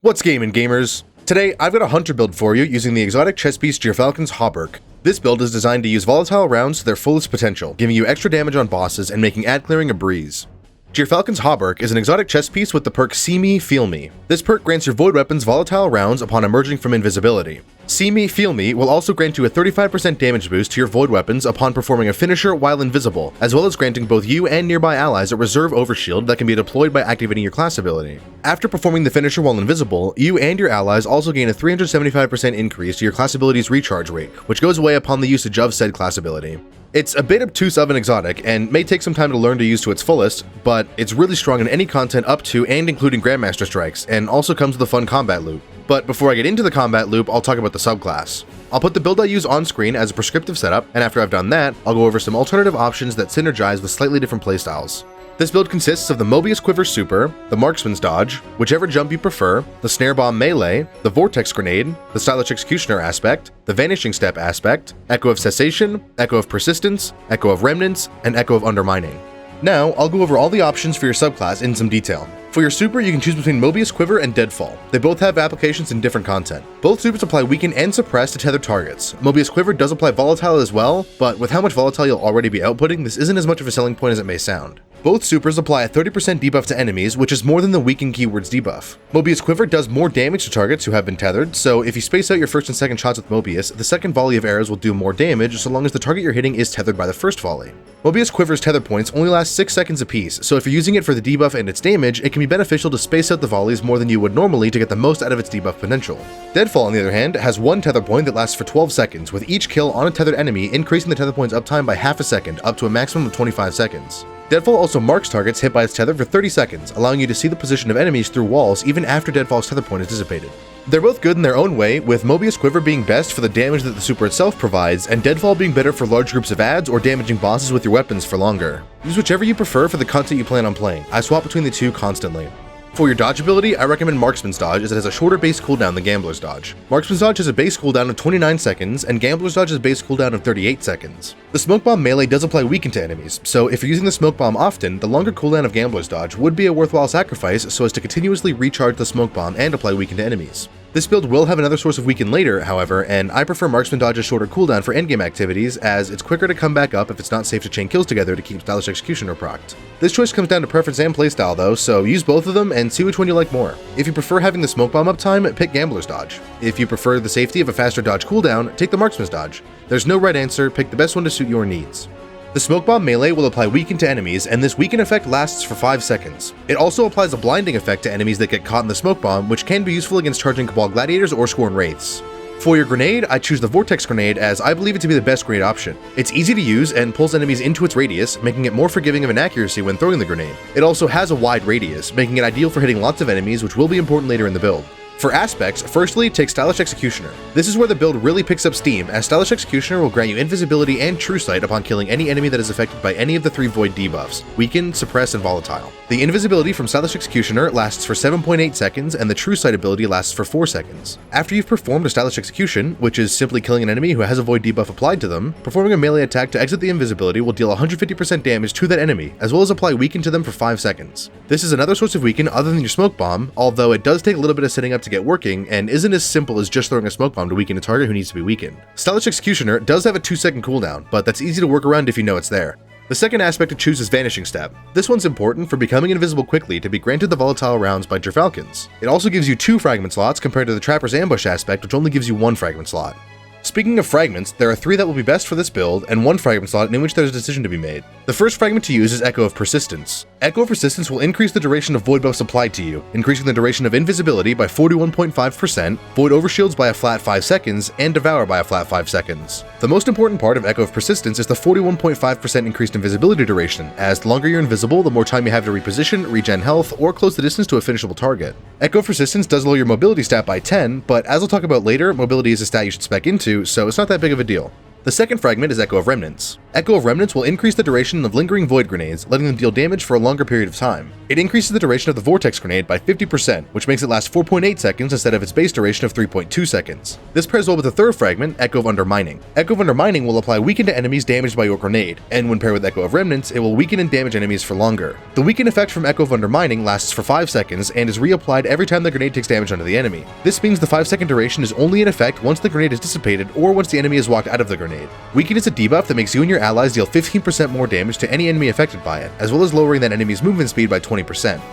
What's gaming, gamers? Today, I've got a hunter build for you using the exotic chess piece Gyrfalcon's Hauberk. This build is designed to use volatile rounds to their fullest potential, giving you extra damage on bosses and making ad clearing a breeze. Gyrfalcon's Hauberk is an exotic chess piece with the perk See Me, Feel Me. This perk grants your void weapons volatile rounds upon emerging from invisibility. See Me, Feel Me will also grant you a 35% damage boost to your void weapons upon performing a finisher while invisible, as well as granting both you and nearby allies a reserve overshield that can be deployed by activating your class ability. After performing the finisher while invisible, you and your allies also gain a 375% increase to your class ability's recharge rate, which goes away upon the usage of said class ability. It's a bit obtuse of an exotic, and may take some time to learn to use to its fullest, but it's really strong in any content up to and including Grandmaster strikes, and also comes with a fun combat loop. But before I get into the combat loop, I'll talk about the subclass. I'll put the build I use on screen as a prescriptive setup, and after I've done that, I'll go over some alternative options that synergize with slightly different playstyles. This build consists of the Moebius Quiver Super, the Marksman's Dodge, whichever jump you prefer, the Snare Bomb Melee, the Vortex Grenade, the Stylish Executioner aspect, the Vanishing Step aspect, Echo of Cessation, Echo of Persistence, Echo of Remnants, and Echo of Undermining. Now, I'll go over all the options for your subclass in some detail. For your super, you can choose between Moebius Quiver and Deadfall. They both have applications in different content. Both supers apply Weaken and Suppress to tethered targets. Moebius Quiver does apply Volatile as well, but with how much Volatile you'll already be outputting, this isn't as much of a selling point as it may sound. Both supers apply a 30% debuff to enemies, which is more than the Weaken keyword's debuff. Moebius Quiver does more damage to targets who have been tethered, so if you space out your first and second shots with Moebius, the second volley of arrows will do more damage so long as the target you're hitting is tethered by the first volley. Moebius Quiver's tether points only last 6 seconds apiece, so if you're using it for the debuff and its damage, it can be beneficial to space out the volleys more than you would normally to get the most out of its debuff potential. Deadfall, on the other hand, has one tether point that lasts for 12 seconds, with each kill on a tethered enemy increasing the tether point's uptime by half a second, up to a maximum of 25 seconds. Deadfall also marks targets hit by its tether for 30 seconds, allowing you to see the position of enemies through walls even after Deadfall's tether point is dissipated. They're both good in their own way, with Moebius Quiver being best for the damage that the super itself provides, and Deadfall being better for large groups of adds or damaging bosses with your weapons for longer. Use whichever you prefer for the content you plan on playing. I swap between the two constantly. For your dodge ability, I recommend Marksman's Dodge as it has a shorter base cooldown than Gambler's Dodge. Marksman's Dodge has a base cooldown of 29 seconds, and Gambler's Dodge has a base cooldown of 38 seconds. The Smoke Bomb Melee does apply Weaken to enemies, so if you're using the Smoke Bomb often, the longer cooldown of Gambler's Dodge would be a worthwhile sacrifice so as to continuously recharge the Smoke Bomb and apply Weaken to enemies. This build will have another source of Weaken later, however, and I prefer Marksman Dodge's shorter cooldown for endgame activities, as it's quicker to come back up if it's not safe to chain kills together to keep Stylish Executioner procced. This choice comes down to preference and playstyle though, so use both of them and see which one you like more. If you prefer having the Smoke Bomb uptime, pick Gambler's Dodge. If you prefer the safety of a faster dodge cooldown, take the Marksman's Dodge. There's no right answer, pick the best one to suit your needs. The Smoke Bomb Melee will apply Weaken to enemies, and this Weaken effect lasts for 5 seconds. It also applies a blinding effect to enemies that get caught in the Smoke Bomb, which can be useful against charging Cabal Gladiators or Scorn Wraiths. For your grenade, I choose the Vortex Grenade as I believe it to be the best grenade option. It's easy to use and pulls enemies into its radius, making it more forgiving of an accuracy when throwing the grenade. It also has a wide radius, making it ideal for hitting lots of enemies, which will be important later in the build. For aspects, firstly, take Stylish Executioner. This is where the build really picks up steam, as Stylish Executioner will grant you invisibility and true sight upon killing any enemy that is affected by any of the 3 void debuffs: Weaken, Suppress, and Volatile. The invisibility from Stylish Executioner lasts for 7.8 seconds, and the true sight ability lasts for 4 seconds. After you've performed a Stylish Execution, which is simply killing an enemy who has a void debuff applied to them, performing a melee attack to exit the invisibility will deal 150% damage to that enemy, as well as apply Weaken to them for 5 seconds. This is another source of Weaken other than your Smoke Bomb, although it does take a little bit of setting up to get working, and isn't as simple as just throwing a Smoke Bomb to weaken a target who needs to be weakened. Stylish Executioner does have a 2-second cooldown, but that's easy to work around if you know it's there. The second aspect to choose is Vanishing Step. This one's important for becoming invisible quickly to be granted the volatile rounds by Gyrfalcons. It also gives you 2 fragment slots compared to the Trapper's Ambush aspect, which only gives you 1 fragment slot. Speaking of fragments, there are 3 that will be best for this build, and 1 fragment slot in which there's a decision to be made. The first fragment to use is Echo of Persistence. Echo of Persistence will increase the duration of void buffs applied to you, increasing the duration of invisibility by 41.5%, void overshields by a flat 5 seconds, and devour by a flat 5 seconds. The most important part of Echo of Persistence is the 41.5% increased invisibility duration, as the longer you're invisible, the more time you have to reposition, regen health, or close the distance to a finishable target. Echo of Persistence does lower your mobility stat by 10, but as I'll talk about later, mobility is a stat you should spec into, so it's not that big of a deal. The second fragment is Echo of Remnants. Echo of Remnants will increase the duration of lingering void grenades, letting them deal damage for a longer period of time. It increases the duration of the Vortex Grenade by 50%, which makes it last 4.8 seconds instead of its base duration of 3.2 seconds. This pairs well with the third fragment, Echo of Undermining. Echo of Undermining will apply weaken to enemies damaged by your grenade, and when paired with Echo of Remnants, it will weaken and damage enemies for longer. The weaken effect from Echo of Undermining lasts for 5 seconds and is reapplied every time the grenade takes damage onto the enemy. This means the 5-second duration is only in effect once the grenade is dissipated or once the enemy is walked out of the grenade. Weaken is a debuff that makes you and your allies deal 15% more damage to any enemy affected by it, as well as lowering that enemy's movement speed by 20%.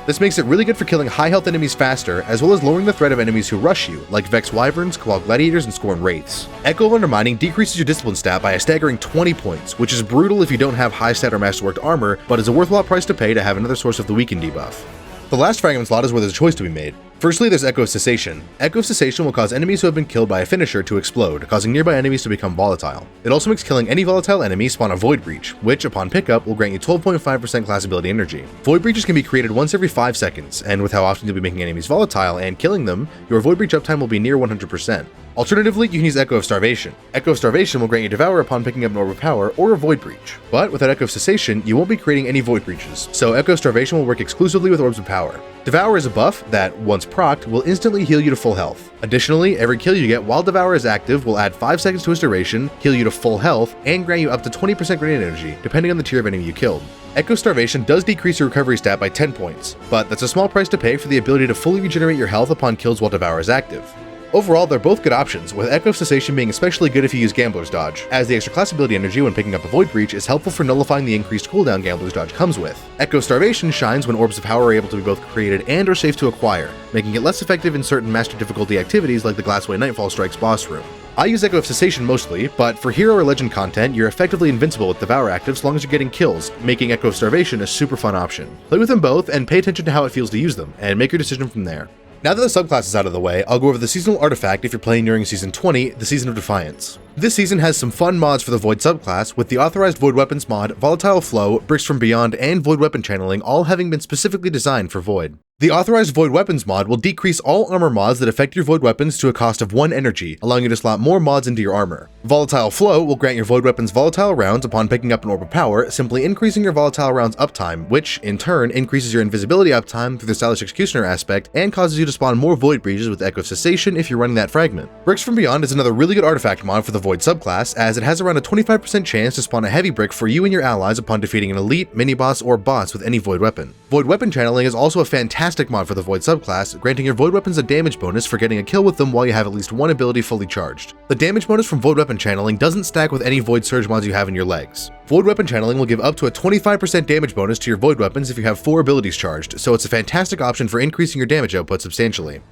This makes it really good for killing high health enemies faster, as well as lowering the threat of enemies who rush you, like Vex Wyverns, Cabal Gladiators, and Scorn Wraiths. Echo of Undermining decreases your discipline stat by a staggering 20 points, which is brutal if you don't have high stat or masterworked armor, but is a worthwhile price to pay to have another source of the weaken debuff. The last fragment slot is where there's a choice to be made. Firstly, there's Echo of Cessation. Echo of Cessation will cause enemies who have been killed by a finisher to explode, causing nearby enemies to become volatile. It also makes killing any volatile enemy spawn a Void Breach, which, upon pickup, will grant you 12.5% class ability energy. Void Breaches can be created once every 5 seconds, and with how often you'll be making enemies volatile and killing them, your Void Breach uptime will be near 100%. Alternatively, you can use Echo of Starvation. Echo of Starvation will grant you Devour upon picking up an Orb of Power or a Void Breach. But without Echo of Cessation, you won't be creating any Void Breaches, so Echo of Starvation will work exclusively with Orbs of Power. Devour is a buff that, once procced, will instantly heal you to full health. Additionally, every kill you get while Devour is active will add 5 seconds to its duration, heal you to full health, and grant you up to 20% grenade energy, depending on the tier of enemy you killed. Echo Starvation does decrease your recovery stat by 10 points, but that's a small price to pay for the ability to fully regenerate your health upon kills while Devour is active. Overall, they're both good options, with Echo of Cessation being especially good if you use Gambler's Dodge, as the extra class ability energy when picking up a Void Breach is helpful for nullifying the increased cooldown Gambler's Dodge comes with. Echo Starvation shines when Orbs of Power are able to be both created and are safe to acquire, making it less effective in certain master difficulty activities like the Glassway Nightfall Strikes boss room. I use Echo of Cessation mostly, but for hero or legend content, you're effectively invincible with Devour active as long as you're getting kills, making Echo of Starvation a super fun option. Play with them both and pay attention to how it feels to use them, and make your decision from there. Now that the subclass is out of the way, I'll go over the seasonal artifact if you're playing during Season 20, the Season of Defiance. This season has some fun mods for the Void subclass, with the authorized Void Weapons mod, Volatile Flow, Bricks from Beyond, and Void Weapon Channeling all having been specifically designed for Void. The authorized Void Weapons mod will decrease all armor mods that affect your Void Weapons to a cost of 1 energy, allowing you to slot more mods into your armor. Volatile Flow will grant your Void Weapons volatile rounds upon picking up an Orb of Power, simply increasing your volatile rounds uptime, which, in turn, increases your invisibility uptime through the Stylish Executioner aspect, and causes you to spawn more Void Breaches with Echo of Cessation if you're running that fragment. Bricks from Beyond is another really good artifact mod for the Void subclass, as it has around a 25% chance to spawn a heavy brick for you and your allies upon defeating an elite, mini-boss, or boss with any Void Weapon. Void Weapon Channeling is also a fantastic mod for the Void subclass, granting your Void Weapons a damage bonus for getting a kill with them while you have at least one ability fully charged. The damage bonus from Void Weapon Channeling doesn't stack with any Void Surge mods you have in your legs. Void Weapon Channeling will give up to a 25% damage bonus to your Void Weapons if you have 4 abilities charged, so it's a fantastic option for increasing your damage output substantially.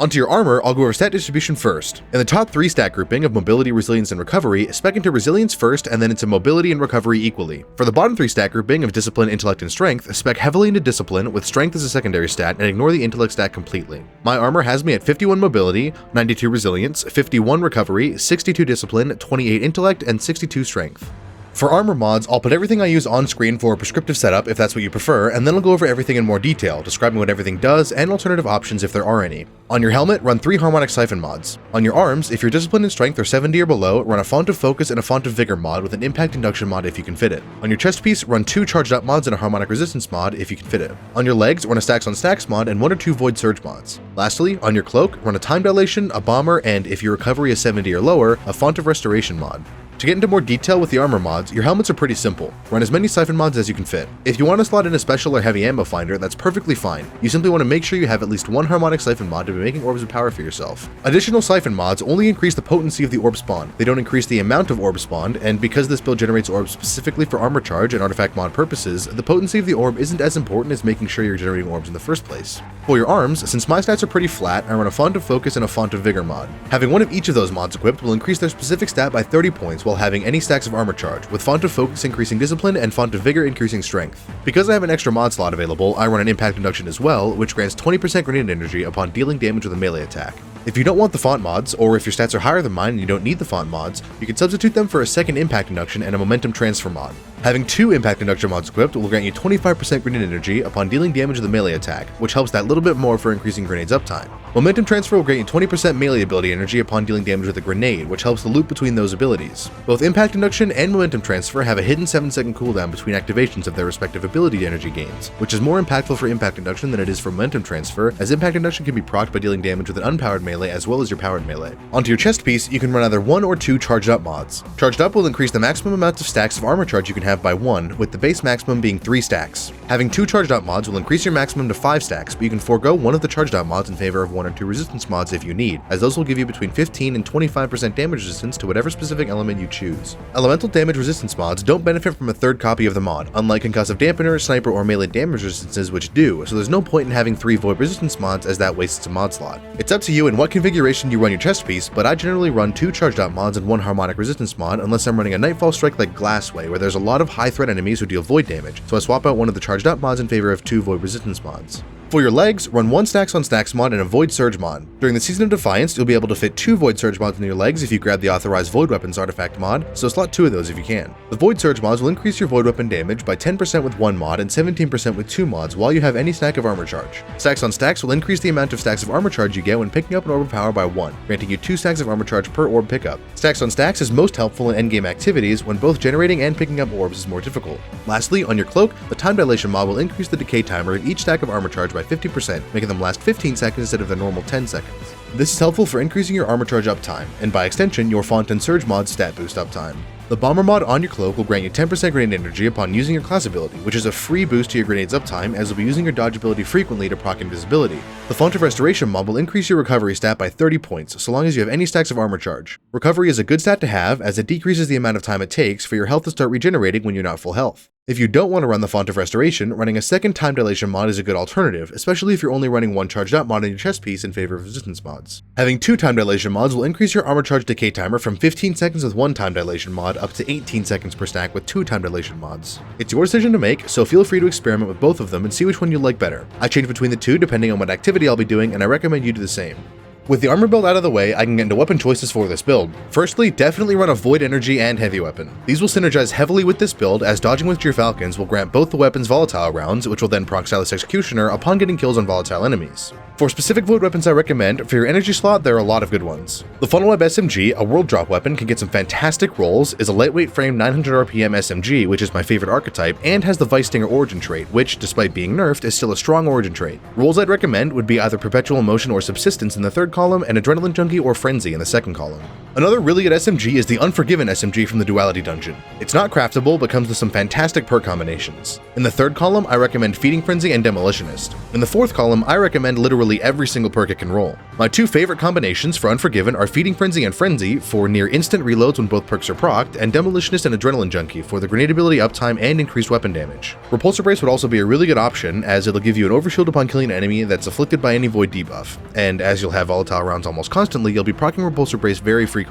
Onto your armor, I'll go over stat distribution first. In the top 3 stat grouping of Mobility, Resilience, and Recovery, spec into Resilience first and then into Mobility and Recovery equally. For the bottom 3 stat grouping of Discipline, Intellect, and Strength, spec heavily into Discipline with Strength as a secondary stat and ignore the Intellect stat completely. My armor has me at 51 Mobility, 92 Resilience, 51 Recovery, 62 Discipline, 28 Intellect, and 62 Strength. For armor mods, I'll put everything I use on screen for a prescriptive setup if that's what you prefer, and then I'll go over everything in more detail, describing what everything does and alternative options if there are any. On your helmet, run 3 Harmonic Siphon mods. On your arms, if your Discipline and Strength are 70 or below, run a Font of Focus and a Font of Vigor mod with an Impact Induction mod if you can fit it. On your chest piece, run 2 Charged Up mods and a Harmonic Resistance mod if you can fit it. On your legs, run a Stacks on Stacks mod and 1 or 2 Void Surge mods. Lastly, on your cloak, run a Time Dilation, a Bomber, and if your recovery is 70 or lower, a Font of Restoration mod. To get into more detail with the armor mods, your helmets are pretty simple. Run as many siphon mods as you can fit. If you want to slot in a special or heavy ammo finder, that's perfectly fine. You simply want to make sure you have at least 1 harmonic siphon mod to be making orbs of power for yourself. Additional siphon mods only increase the potency of the orb spawn. They don't increase the amount of orb spawned, and because this build generates orbs specifically for armor charge and artifact mod purposes, the potency of the orb isn't as important as making sure you're generating orbs in the first place. For your arms, since my stats are pretty flat, I run a Font of Focus and a Font of Vigor mod. Having one of each of those mods equipped will increase their specific stat by 30 points while having any stacks of armor charge, with Font of Focus increasing Discipline and Font of Vigor increasing Strength. Because I have an extra mod slot available, I run an Impact Induction as well, which grants 20% grenade energy upon dealing damage with a melee attack. If you don't want the font mods, or if your stats are higher than mine and you don't need the font mods, you can substitute them for a second Impact Induction and a Momentum Transfer mod. Having 2 impact induction mods equipped will grant you 25% grenade energy upon dealing damage with a melee attack, which helps that little bit more for increasing grenades uptime. Momentum transfer will grant you 20% melee ability energy upon dealing damage with a grenade, which helps the loop between those abilities. Both impact induction and momentum transfer have a hidden 7-second cooldown between activations of their respective ability energy gains, which is more impactful for impact induction than it is for momentum transfer, as impact induction can be procced by dealing damage with an unpowered melee as well as your powered melee. Onto your chest piece, you can run either 1 or 2 charged up mods. Charged up will increase the maximum amount of stacks of armor charge you can have by 1, with the base maximum being 3 stacks. Having 2 charged up mods will increase your maximum to 5 stacks, but you can forego one of the charged up mods in favor of 1 or 2 resistance mods if you need, as those will give you between 15 and 25% damage resistance to whatever specific element you choose. Elemental damage resistance mods don't benefit from a third copy of the mod, unlike concussive dampener, sniper, or melee damage resistances which do, so there's no point in having 3 void resistance mods as that wastes a mod slot. It's up to you in what configuration you run your chest piece, but I generally run 2 charged up mods and 1 harmonic resistance mod unless I'm running a Nightfall Strike like Glassway, where there's a lot of high threat enemies who deal void damage, so I swap out one of the charged up mods in favor of 2 void resistance mods. For your legs, run 1 stacks on stacks mod and a void surge mod. During the Season of Defiance, you'll be able to fit 2 void surge mods in your legs if you grab the authorized void weapons artifact mod, so slot 2 of those if you can. The void surge mods will increase your void weapon damage by 10% with 1 mod and 17% with 2 mods while you have any stack of armor charge. Stacks on stacks will increase the amount of stacks of armor charge you get when picking up an orb of power by 1, granting you 2 stacks of armor charge per orb pickup. Stacks on stacks is most helpful in endgame activities when both generating and picking up orbs is more difficult. Lastly, on your cloak, the time dilation mod will increase the decay timer of each stack of armor charge by 50%, making them last 15 seconds instead of the normal 10 seconds. This is helpful for increasing your armor charge uptime, and by extension, your Font and Surge mod's stat boost uptime. The Bomber mod on your cloak will grant you 10% grenade energy upon using your class ability, which is a free boost to your grenades uptime as you'll be using your dodge ability frequently to proc invisibility. The Font of Restoration mod will increase your recovery stat by 30 points, so long as you have any stacks of armor charge. Recovery is a good stat to have, as it decreases the amount of time it takes for your health to start regenerating when you're not full health. If you don't want to run the Font of Restoration, running a second time dilation mod is a good alternative, especially if you're only running 1 charged up mod in your chest piece in favor of resistance mods. Having 2 time dilation mods will increase your armor charge decay timer from 15 seconds with 1 time dilation mod up to 18 seconds per stack with 2 time dilation mods. It's your decision to make, so feel free to experiment with both of them and see which one you like better. I change between the 2 depending on what activity I'll be doing, and I recommend you do the same. With the armor build out of the way, I can get into weapon choices for this build. Firstly, definitely run a void energy and heavy weapon. These will synergize heavily with this build, as dodging with Gyrfalcons will grant both the weapons volatile rounds, which will then proc Stylus Executioner upon getting kills on volatile enemies. For specific void weapons I recommend, for your energy slot, there are a lot of good ones. The Funnel Web SMG, a world drop weapon, can get some fantastic rolls, is a lightweight frame 900 RPM SMG, which is my favorite archetype, and has the Vice Stinger origin trait, which, despite being nerfed, is still a strong origin trait. Rolls I'd recommend would be either Perpetual Motion or Subsistence in the 3rd column, and Adrenaline Junkie or Frenzy in the 2nd column. Another really good SMG is the Unforgiven SMG from the Duality Dungeon. It's not craftable, but comes with some fantastic perk combinations. In the 3rd column, I recommend Feeding Frenzy and Demolitionist. In the 4th column, I recommend literally every single perk it can roll. My 2 favorite combinations for Unforgiven are Feeding Frenzy and Frenzy for near instant reloads when both perks are procced, and Demolitionist and Adrenaline Junkie for the grenade ability uptime and increased weapon damage. Repulsor Brace would also be a really good option, as it'll give you an overshield upon killing an enemy that's afflicted by any void debuff, and as you'll have volatile rounds almost constantly, you'll be proccing Repulsor Brace very frequently.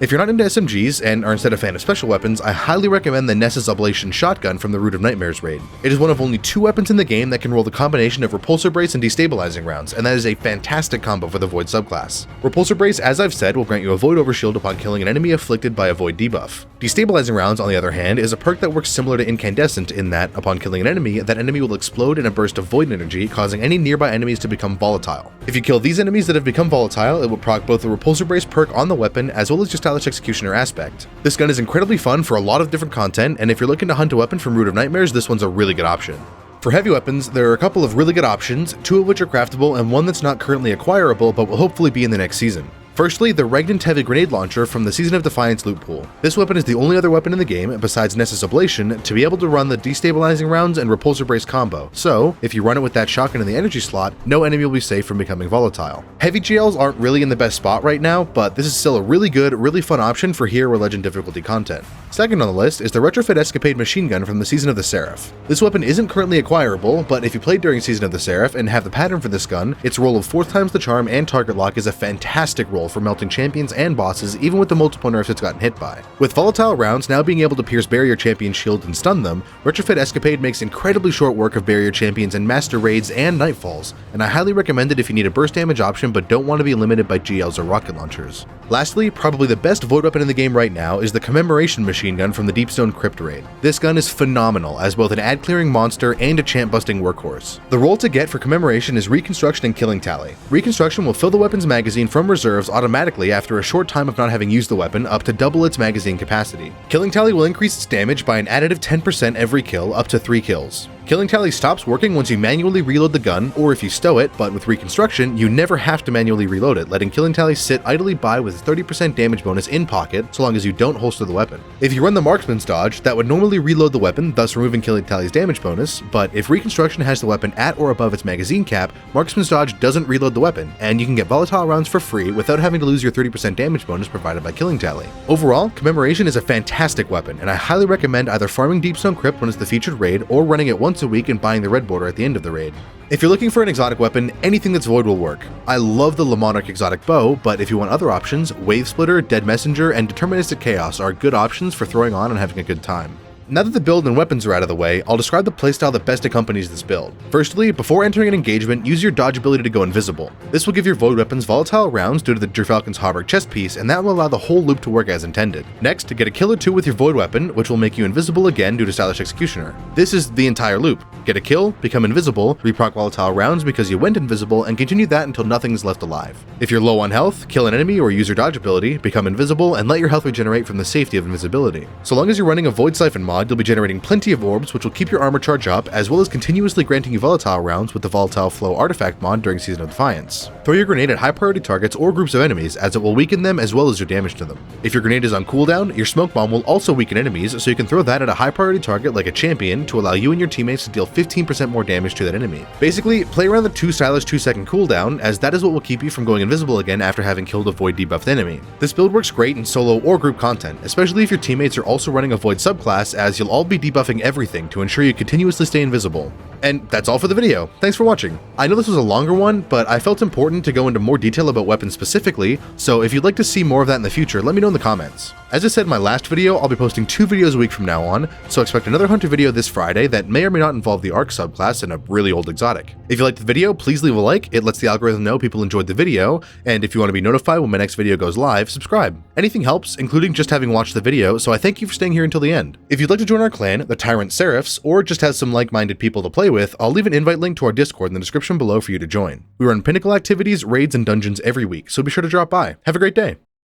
If you're not into SMGs and are instead a fan of special weapons, I highly recommend the Nessus Ablation Shotgun from the Root of Nightmares raid. It is one of only 2 weapons in the game that can roll the combination of Repulsor Brace and Destabilizing rounds, and that is a fantastic combo for the Void subclass. Repulsor Brace, as I've said, will grant you a Void Overshield upon killing an enemy afflicted by a Void debuff. Destabilizing rounds, on the other hand, is a perk that works similar to Incandescent in that, upon killing an enemy, that enemy will explode in a burst of Void energy, causing any nearby enemies to become volatile. If you kill these enemies that have become volatile, it will proc both the Repulsor Brace perk on the weapon as well as your Stylus Executioner aspect. This gun is incredibly fun for a lot of different content, and if you're looking to hunt a weapon from Root of Nightmares, this one's a really good option. For heavy weapons, there are a couple of really good options, 2 of which are craftable and 1 that's not currently acquirable but will hopefully be in the next season. Firstly, the Regnant Heavy Grenade Launcher from the Season of Defiance loot pool. This weapon is the only other weapon in the game, besides Nessus Ablation, to be able to run the Destabilizing rounds and Repulsor Brace combo, so if you run it with that shotgun in the energy slot, no enemy will be safe from becoming volatile. Heavy GLs aren't really in the best spot right now, but this is still a really good, really fun option for hero or legend difficulty content. Second on the list is the Retrofit Escapade Machine Gun from the Season of the Seraph. This weapon isn't currently acquirable, but if you played during Season of the Seraph and have the pattern for this gun, its roll of 4 times the charm and target lock is a fantastic roll role for melting champions and bosses even with the multiple nerfs it's gotten hit by. With volatile rounds now being able to pierce barrier champion shields and stun them, Retrofit Escapade makes incredibly short work of barrier champions in master raids and nightfalls, and I highly recommend it if you need a burst damage option but don't want to be limited by GLs or rocket launchers. Lastly, probably the best void weapon in the game right now is the Commemoration machine gun from the Deepstone Crypt raid. This gun is phenomenal as both an ad clearing monster and a champ busting workhorse. The role to get for Commemoration is Reconstruction and Killing Tally. Reconstruction will fill the weapon's magazine from reserves automatically after a short time of not having used the weapon up to double its magazine capacity. Killing Tally will increase its damage by an additive 10% every kill up to 3 kills. Killing Tally stops working once you manually reload the gun, or if you stow it, but with Reconstruction, you never have to manually reload it, letting Killing Tally sit idly by with a 30% damage bonus in pocket, so long as you don't holster the weapon. If you run the Marksman's Dodge, that would normally reload the weapon, thus removing Killing Tally's damage bonus, but if Reconstruction has the weapon at or above its magazine cap, Marksman's Dodge doesn't reload the weapon, and you can get volatile rounds for free without having to lose your 30% damage bonus provided by Killing Tally. Overall, Commemoration is a fantastic weapon, and I highly recommend either farming Deepstone Crypt when it's the featured raid, or running it once a week and buying the red border at the end of the raid. If you're looking for an exotic weapon, anything that's void will work. I love the Lamonarch exotic bow, but if you want other options, Wave Splitter, Dead Messenger, and Deterministic Chaos are good options for throwing on and having a good time. Now that the build and weapons are out of the way, I'll describe the playstyle that best accompanies this build. Firstly, before entering an engagement, use your dodge ability to go invisible. This will give your void weapons volatile rounds due to the Gyrfalcon's Hauberk chest piece, and that will allow the whole loop to work as intended. Next, get a kill or two with your void weapon, which will make you invisible again due to Stylish Executioner. This is the entire loop. Get a kill, become invisible, reproc volatile rounds because you went invisible, and continue that until nothing is left alive. If you're low on health, kill an enemy or use your dodge ability, become invisible, and let your health regenerate from the safety of invisibility. So long as you're running a Void Siphon mod, you'll be generating plenty of orbs, which will keep your armor charge up, as well as continuously granting you volatile rounds with the Volatile Flow artifact mod during Season of Defiance. Throw your grenade at high priority targets or groups of enemies, as it will weaken them as well as your damage to them. If your grenade is on cooldown, your smoke bomb will also weaken enemies, so you can throw that at a high priority target like a champion to allow you and your teammates to deal 15% more damage to that enemy. Basically, play around the 2 stylish 2-second cooldown, as that is what will keep you from going invisible again after having killed a void debuffed enemy. This build works great in solo or group content, especially if your teammates are also running a void subclass, as you'll all be debuffing everything to ensure you continuously stay invisible. And that's all for the video. Thanks for watching. I know this was a longer one, but I felt important to go into more detail about weapons specifically, so if you'd like to see more of that in the future, let me know in the comments. As I said in my last video, I'll be posting 2 videos a week from now on, so expect another Hunter video this Friday that may or may not involve the Arc subclass and a really old exotic. If you liked the video, please leave a like, it lets the algorithm know people enjoyed the video, and if you want to be notified when my next video goes live, subscribe. Anything helps, including just having watched the video, so I thank you for staying here until the end. If you'd like to join our clan, the Tyrant Seraphs, or just have some like-minded people to play with, I'll leave an invite link to our Discord in the description below for you to join. We run pinnacle activities, raids, and dungeons every week, so be sure to drop by. Have a great day!